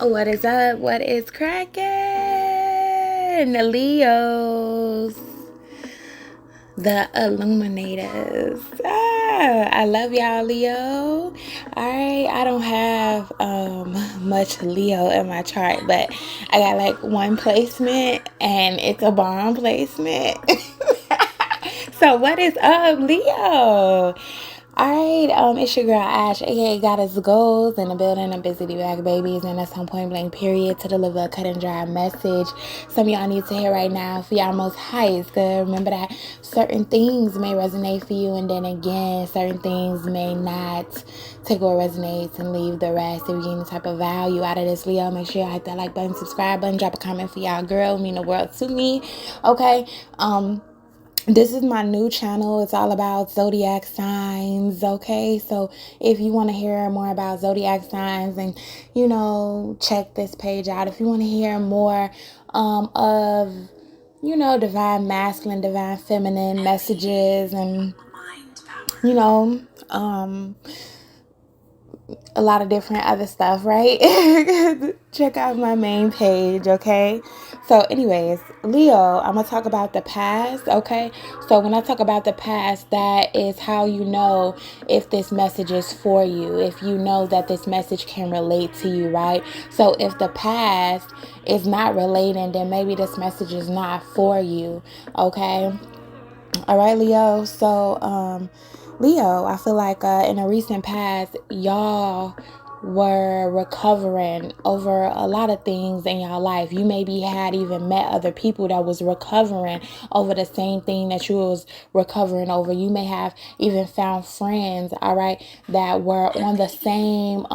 What is up? What is cracking? The Leos, the Illuminators. I love y'all, Leo. Alright, I don't have much Leo in my chart, but I got like one placement and it's a bomb placement. So what is up, Leo? Alright, it's your girl Ash, aka Goddess Goals, in the building. I'm busy to back babies, and that's on point blank period to deliver a cut and dry message. Some of y'all need to hear right now for y'all most highest good. Remember that certain things may resonate for you, and then again, certain things may not. Take what resonates and leave the rest. If you get any type of value out of this, Leo, make sure y'all hit that like button, subscribe button, drop a comment for y'all, girl. It mean the world to me. Okay. This is my new channel. It's all about zodiac signs, okay? So if you want to hear more about zodiac signs and, check this page out. If you want to hear more of, divine masculine, divine feminine messages and, you know, um, a lot of different other stuff, right? Check out my main page, okay? So anyways, Leo, I'm going to talk about the past, okay? So when I talk about the past, that is how you know if this message is for you, if you know that this message can relate to you, right? So if the past is not relating, then maybe this message is not for you, okay? All right, Leo. So, Leo, I feel like in the recent past, y'all were recovering over a lot of things in y'all life. You maybe had even met other people that was recovering over the same thing that you was recovering over. You may have even found friends, all right, that were on the same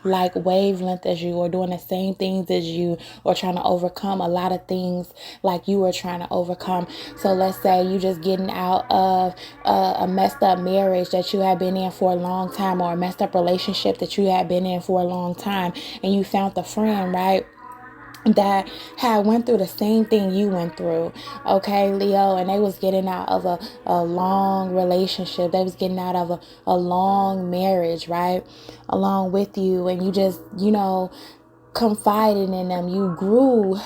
like wavelength as you, or doing the same things as you, or trying to overcome a lot of things like you were trying to overcome. So let's say you just getting out of a messed up marriage that you have been in for a long time, or a messed up relationship that you had been in for a long time, and you found the friend, right, that had went through the same thing you went through, okay, Leo, and they was getting out of a long relationship. They was getting out of a long marriage, right, along with you, and you just, confided in them. You grew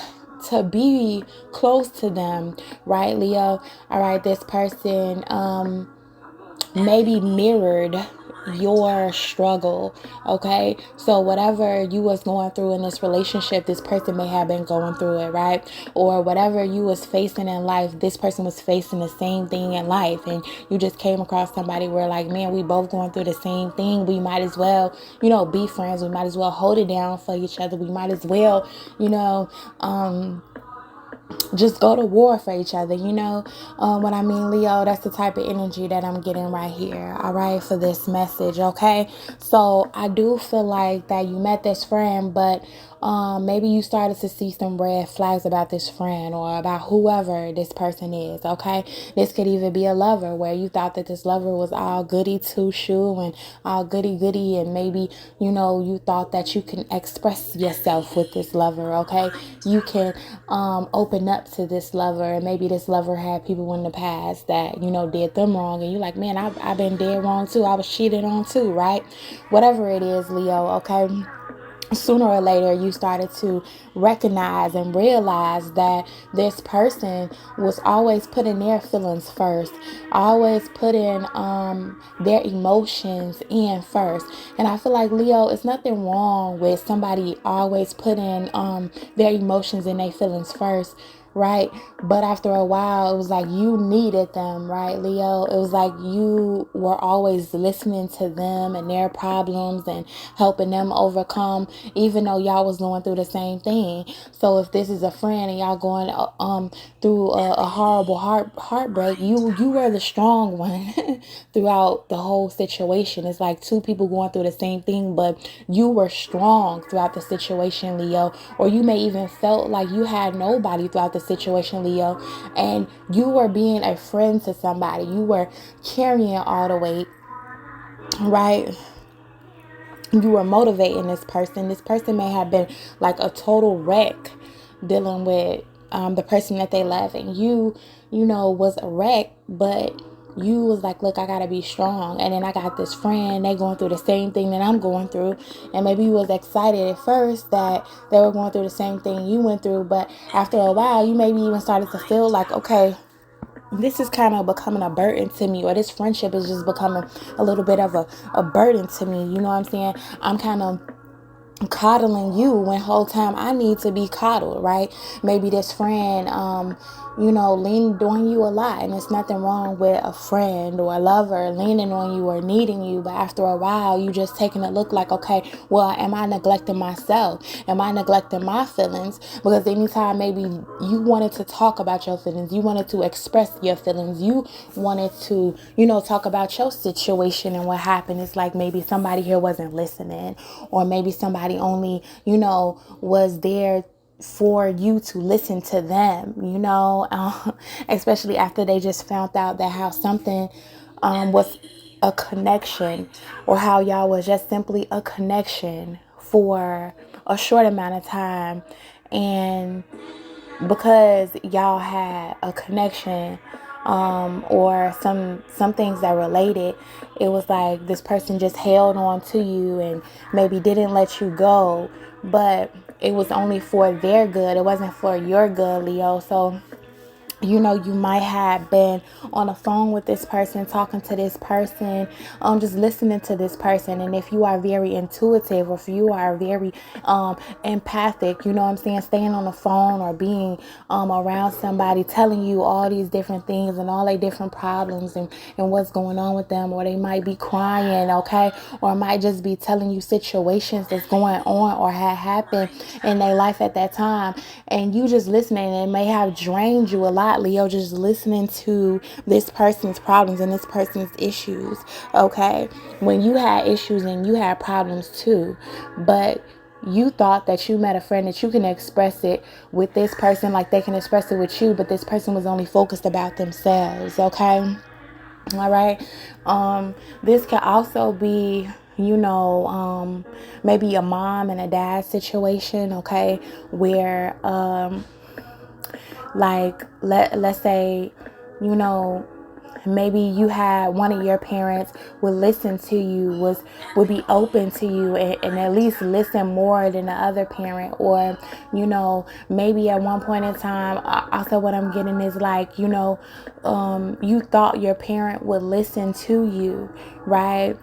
to be close to them, right, Leo? All right, this person maybe mirrored your struggle, okay? So whatever you was going through in this relationship, this person may have been going through it, right? Or whatever you was facing in life, this person was facing the same thing in life, and you just came across somebody where, like, man, we both going through the same thing. We might as well, be friends. We might as well hold it down for each other. We might as well, just go to war for each other, what I mean, Leo. That's the type of energy that I'm getting right here, all right, for this message, okay? So I do feel like that you met this friend, but maybe you started to see some red flags about this friend, or about whoever this person is, okay? This could even be a lover, where you thought that this lover was all goody two shoe and all goody goody, and maybe, you thought that you can express yourself with this lover, okay? You can open up to this lover, and maybe this lover had people in the past that, did them wrong, and you like, man, I've been dead wrong too. I was cheated on too, right? Whatever it is, Leo, okay? Sooner or later you started to recognize and realize that this person was always putting their feelings first, always putting their emotions in first. And I feel like, Leo, it's nothing wrong with somebody always putting their emotions and their feelings first, right? But after a while, it was like you needed them, right, Leo? It was like you were always listening to them and their problems and helping them overcome, even though y'all was going through the same thing. So if this is a friend and y'all going through a horrible heartbreak, you were the strong one throughout the whole situation. It's like two people going through the same thing, but you were strong throughout the situation, Leo. Or you may even felt like you had nobody throughout the situation, Leo, and you were being a friend to somebody. You were carrying all the weight, right? You were motivating this person. This person may have been like a total wreck dealing with the person that they love, and you know, was a wreck, but you was like, look, I gotta be strong. And then I got this friend, they going through the same thing that I'm going through. And maybe you was excited at first that they were going through the same thing you went through, but after a while, you maybe even started to feel like, okay, this is kind of becoming a burden to me, or this friendship is just becoming a little bit of a burden to me. You know what I'm saying? I'm kind of coddling you when whole time I need to be coddled, right? Maybe this friend, you know, leaned on you a lot, and there's nothing wrong with a friend or a lover leaning on you or needing you, but after a while, you just taking a look like, okay, well, am I neglecting myself? Am I neglecting my feelings? Because anytime maybe you wanted to talk about your feelings, you wanted to express your feelings, you wanted to, you know, talk about your situation and what happened, it's like maybe somebody here wasn't listening, or maybe somebody only, you know, was there for you to listen to them, you know, especially after they just found out that how something was a connection, or how y'all was just simply a connection for a short amount of time. And because y'all had a connection, or some things that related, it was like this person just held on to you and maybe didn't let you go, but it was only for their good, it wasn't for your good, Leo. So you know, you might have been on the phone with this person, talking to this person, just listening to this person. And if you are very intuitive, or if you are very empathic, you know what I'm saying, staying on the phone or being around somebody telling you all these different things and all their different problems, and what's going on with them, or they might be crying, okay, or might just be telling you situations that's going on or had happened in their life at that time, and you just listening, and it may have drained you a lot, Leo, just listening to this person's problems and this person's issues, okay, when you had issues and you had problems too, but you thought that you met a friend that you can express it with this person like they can express it with you, but this person was only focused about themselves, okay? All right. This can also be, you know, maybe a mom and a dad situation, okay, where like let's say, you know, maybe you had one of your parents would listen to you, would be open to you, and at least listen more than the other parent. Or, you know, maybe at one point in time, also what I'm getting is like, you know, you thought your parent would listen to you, right?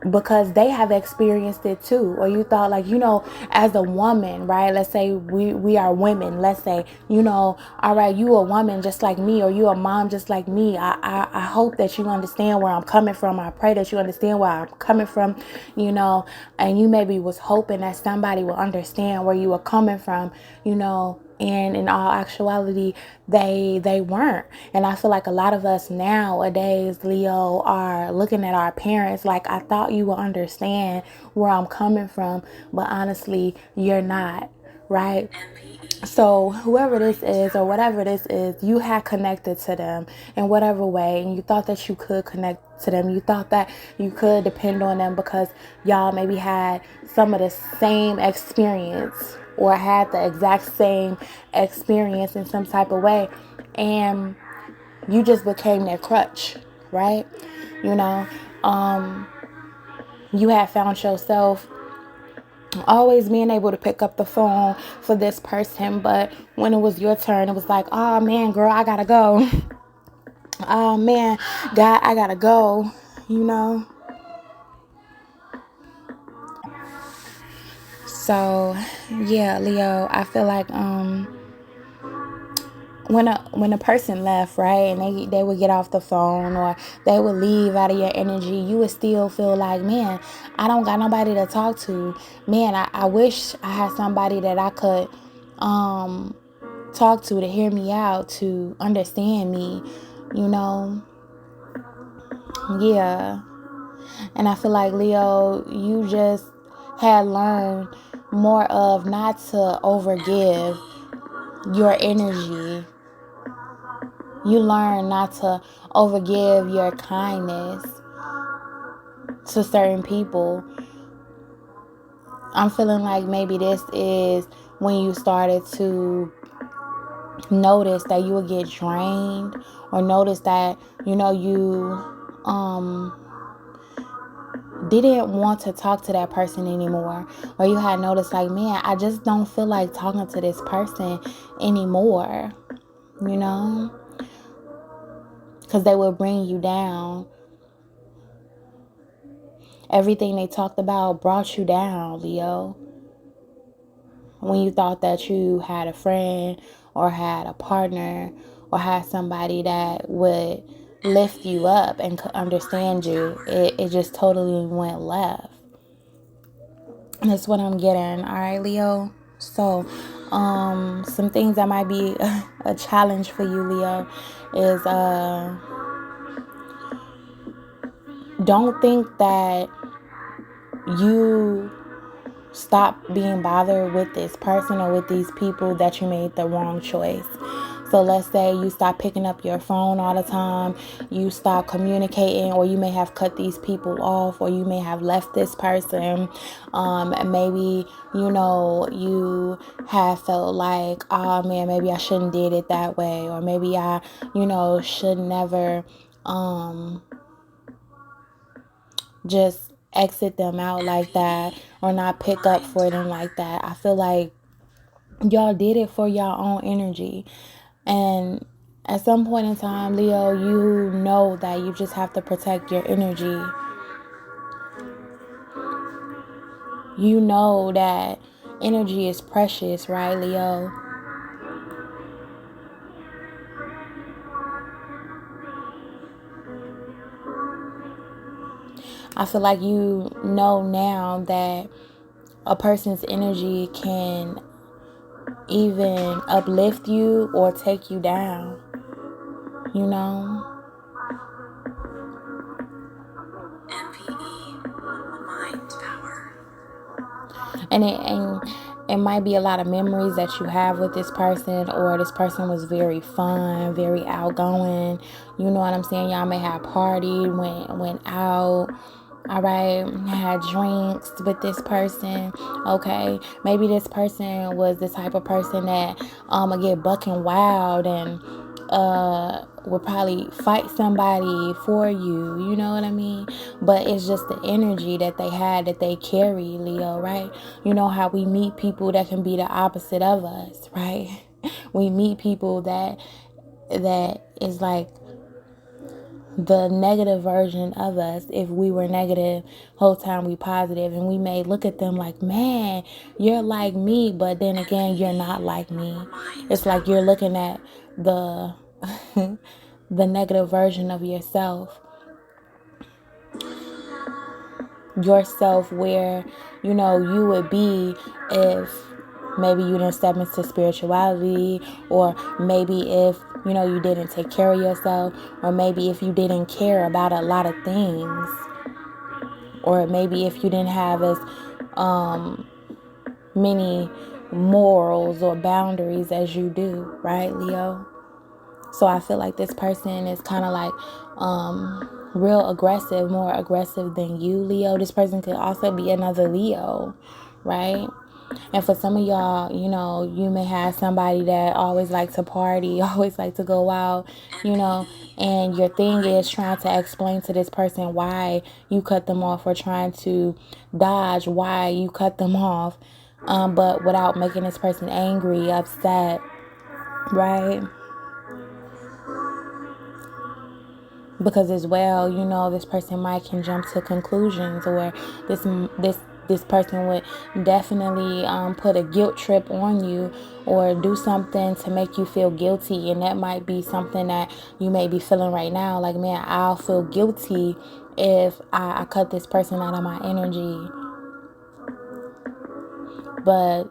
Because they have experienced it too. Or you thought, like, you know, as a woman, right, let's say we are women, let's say, you know, all right, you a woman just like me, or you a mom just like me. I hope that you understand where I'm coming from. I pray that you understand where I'm coming from, you know. And you maybe was hoping that somebody will understand where you were coming from, you know. And in all actuality, they weren't. And I feel like a lot of us nowadays, Leo, are looking at our parents like, I thought you would understand where I'm coming from, but honestly, you're not, right? So whoever this is, or whatever this is, you had connected to them in whatever way, and you thought that you could connect to them. You thought that you could depend on them because y'all maybe had some of the same experience, or had the exact same experience in some type of way, and you just became their crutch, right? You know, you had found yourself always being able to pick up the phone for this person, but when it was your turn, it was like, oh man, girl, I gotta go. Oh man, God, I gotta go, you know. So yeah, Leo, I feel like when a person left, right, and they would get off the phone or they would leave out of your energy, you would still feel like, man, I don't got nobody to talk to. Man, I wish I had somebody that I could talk to hear me out, to understand me, you know. Yeah. And I feel like, Leo, you just had learned more of not to overgive your energy. You learn not to overgive your kindness to certain people. I'm feeling like maybe this is when you started to notice that you would get drained, or notice that, you didn't want to talk to that person anymore, or you had noticed like, man, I just don't feel like talking to this person anymore, because they will bring you down. Everything they talked about brought you down, Leo. When you thought that you had a friend or had a partner or had somebody that would lift you up and could understand you, it just totally went left. That's what I'm getting. All right, Leo. So, some things that might be a challenge for you, Leo, is don't think that you stop being bothered with this person or with these people that you made the wrong choice. So let's say you stop picking up your phone all the time, you stop communicating, or you may have cut these people off, or you may have left this person. And maybe, you have felt like, oh man, maybe I shouldn't did it that way, or maybe I, should never just exit them out like that, or not pick up for them like that. I feel like y'all did it for your own energy. And at some point in time, Leo, you know that you just have to protect your energy. You know that energy is precious, right, Leo? I feel like you know now that a person's energy can even uplift you or take you down, Mind power. And it might be a lot of memories that you have with this person, or this person was very fun, very outgoing. You know what I'm saying? Y'all may have partied, went out. All right, had drinks with this person. Okay, maybe this person was the type of person that would get bucking wild and would probably fight somebody for you. You know what I mean? But it's just the energy that they had, that they carry, Leo, right? You know how we meet people that can be the opposite of us, right? We meet people that is like the negative version of us. If we were negative whole time, we positive, and we may look at them like, man, you're like me, but then again, you're not like me. It's like you're looking at the the negative version of yourself where you would be if maybe you didn't step into spirituality, or maybe if you didn't take care of yourself, or maybe if you didn't care about a lot of things, or maybe if you didn't have as many morals or boundaries as you do, right, Leo? So I feel like this person is kind of like real aggressive, more aggressive than you, Leo. This person could also be another Leo, right? And for some of y'all, you may have somebody that always like to party, always like to go out, and your thing is trying to explain to this person why you cut them off, or trying to dodge why you cut them off, but without making this person angry, upset, right? Because as well, this person might can jump to conclusions, or this this person would definitely put a guilt trip on you or do something to make you feel guilty. And that might be something that you may be feeling right now. Like, man, I'll feel guilty if I cut this person out of my energy. But,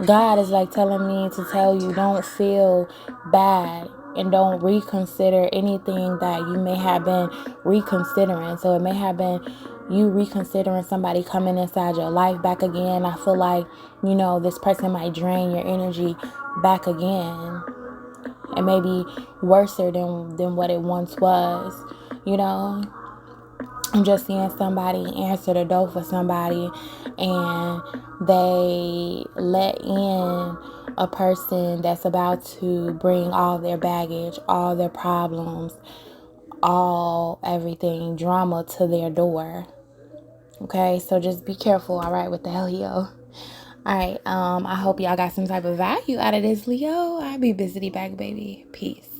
God is like telling me to tell you, don't feel bad and don't reconsider anything that you may have been reconsidering. So it may have been you reconsidering somebody coming inside your life back again. I feel like, this person might drain your energy back again. It may be worse than what it once was, I'm just seeing somebody answer the door for somebody and they let in a person that's about to bring all their baggage, all their problems, everything, drama to their door. Okay, so just be careful, all right, with the Leo. All right, I hope y'all got some type of value out of this, Leo. I'll be busy back, baby. Peace.